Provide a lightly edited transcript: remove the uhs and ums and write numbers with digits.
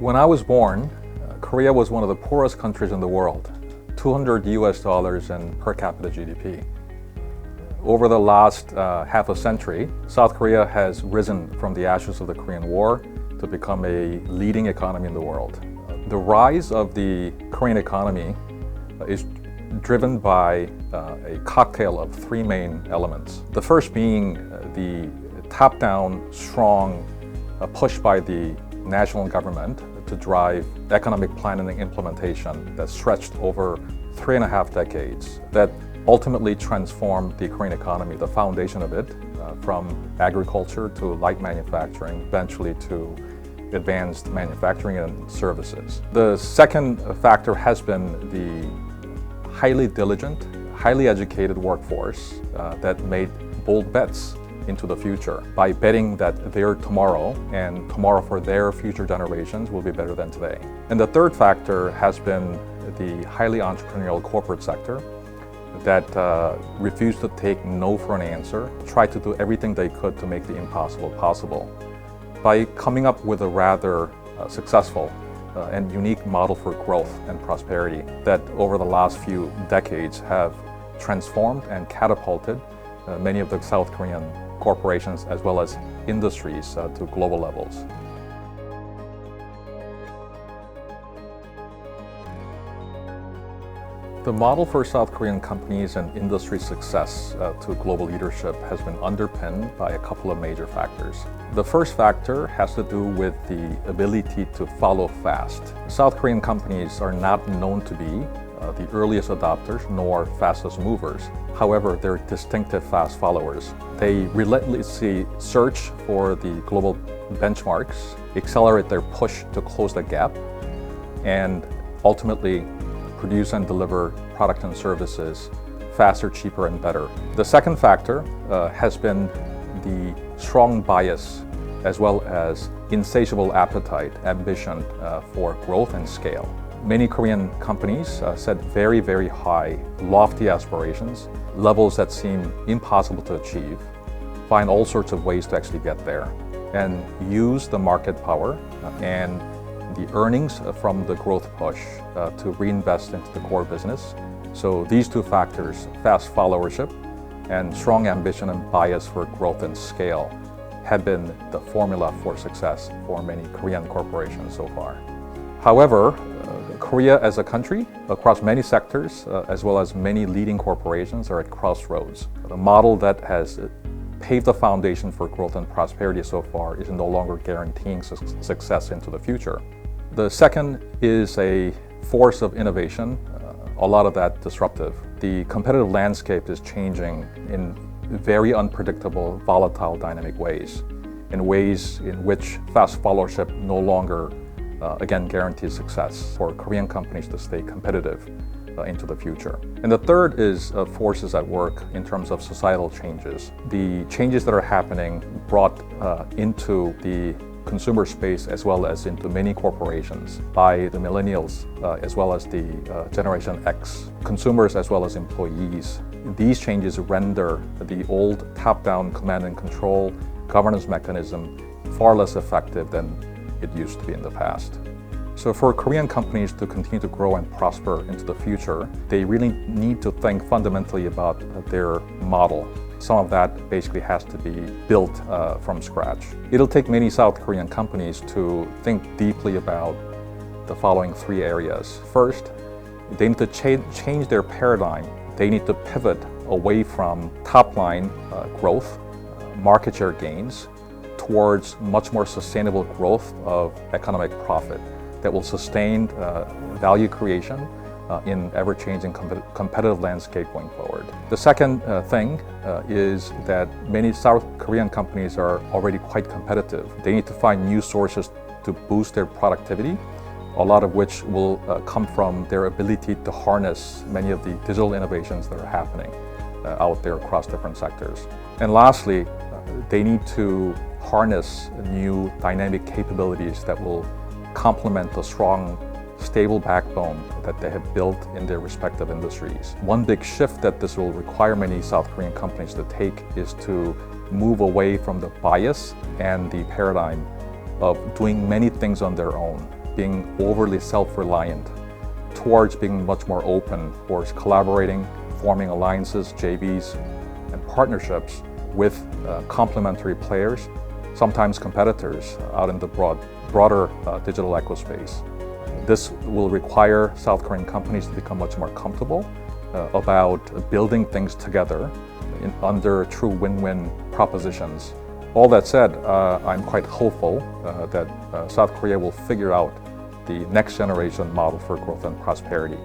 When I was born, Korea was one of the poorest countries in the world, $200 in per capita GDP. Over the last half a century, South Korea has risen from the ashes of the Korean War to become a leading economy in the world. The rise of the Korean economy is driven by a cocktail of three main elements. The first being the top-down, strong push by the national government to drive economic planning and implementation that stretched over 3.5 decades, that ultimately transformed the Korean economy, the foundation of it, from agriculture to light manufacturing, eventually to advanced manufacturing and services. The second factor has been the highly diligent, highly educated workforce that made bold bets into the future by betting that their tomorrow and tomorrow for their future generations will be better than today. And the third factor has been the highly entrepreneurial corporate sector that refused to take no for an answer, tried to do everything they could to make the impossible possible. By coming up with a rather successful and unique model for growth and prosperity that over the last few decades have transformed and catapulted many of the South Korean corporations as well as industries to global levels. The model for South Korean companies and industry success to global leadership has been underpinned by a couple of major factors. The first factor has to do with the ability to follow fast. South Korean companies are not known to be the earliest adopters nor fastest movers. However, they're distinctive fast followers. They relentlessly search for the global benchmarks, accelerate their push to close the gap, and ultimately produce and deliver products and services faster, cheaper, and better. The second factor has been the strong bias as well as insatiable appetite, ambition for growth and scale. Many Korean companies set very, very high, lofty aspirations, levels that seem impossible to achieve, find all sorts of ways to actually get there, and use the market power and the earnings from the growth push to reinvest into the core business. So these two factors, fast followership and strong ambition and bias for growth and scale, have been the formula for success for many Korean corporations so far. However, Korea as a country, across many sectors, as well as many leading corporations, are at crossroads. The model that has paved the foundation for growth and prosperity so far is no longer guaranteeing success into the future. The second is a force of innovation, a lot of that disruptive. The competitive landscape is changing in very unpredictable, volatile, dynamic ways, in ways in which fast followership no longer again guarantees success for Korean companies to stay competitive into the future. And the third is forces at work in terms of societal changes. The changes that are happening brought into the consumer space as well as into many corporations by the millennials as well as the Generation X, consumers as well as employees. These changes render the old top-down command and control governance mechanism far less effective than it used to be in the past. So for Korean companies to continue to grow and prosper into the future, they really need to think fundamentally about their model. Some of that basically has to be built from scratch. It'll take many South Korean companies to think deeply about the following three areas. First, they need to change their paradigm. They need to pivot away from top-line growth, market share gains, towards much more sustainable growth of economic profit that will sustain value creation in ever-changing competitive landscape going forward. The second thing is that many South Korean companies are already quite competitive. They need to find new sources to boost their productivity, a lot of which will come from their ability to harness many of the digital innovations that are happening out there across different sectors. And lastly, they need to harness new dynamic capabilities that will complement the strong, stable backbone that they have built in their respective industries. One big shift that this will require many South Korean companies to take is to move away from the bias and the paradigm of doing many things on their own being overly self-reliant towards being much more open, towards collaborating, forming alliances, JVs, and partnerships with complementary players, sometimes competitors, out in the broader digital ecospace. This will require South Korean companies to become much more comfortable about building things together under true win-win propositions. All that said, I'm quite hopeful that South Korea will figure out the next generation model for growth and prosperity.